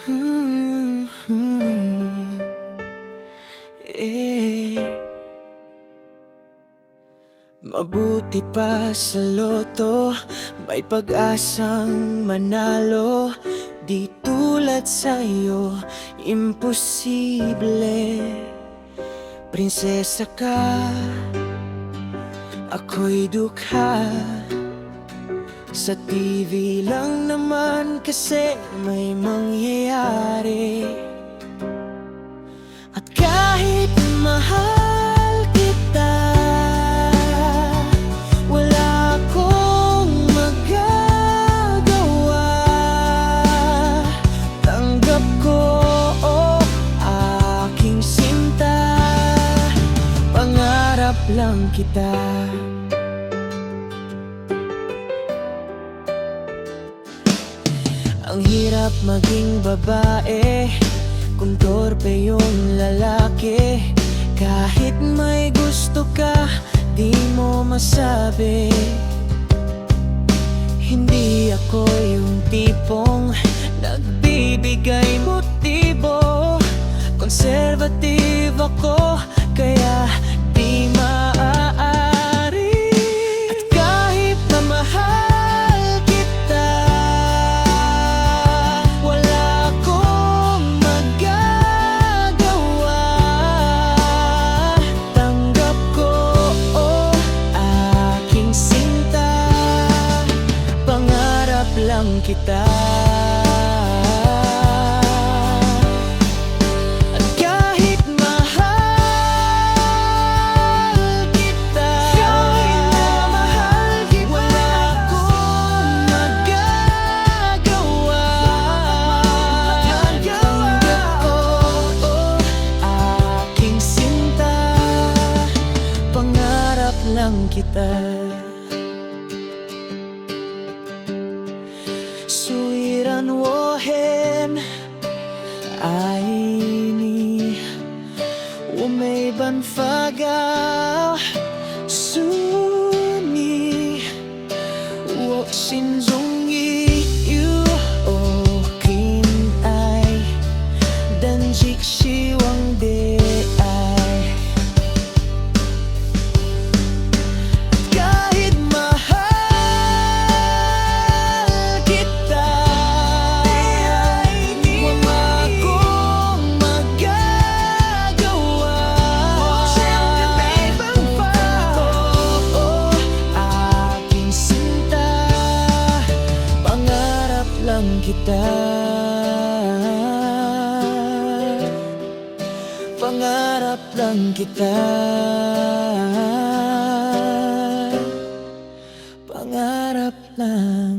Hmm, hmm, eh. Mabuti pa sa loto, may pag-asang manalo. Di tulad sa'yo, imposible. Prinsesa ka, ako'y dukha. Sa TV lang naman kasi may mangyayari. At kahit mahal kita, wala akong magagawa. Tanggap ko, oh, aking sinta. Pangarap lang kita. Ang hirap maging babae kung torpe yung lalaki. Kahit may gusto ka, di mo masabi. Hindi ako yung tipong nagbibigay motibo. Conservative ako, kaya di maaari. At kahit na mahal kita, wala akong magagawa. Tanggap ko, oh, aking sinta. Pangarap lang kita. Lang kita.虽然我很爱你，我没办法告诉你，我心中已有更爱，但只希望的爱。Kita, pangarap lang kita, pangarap lang.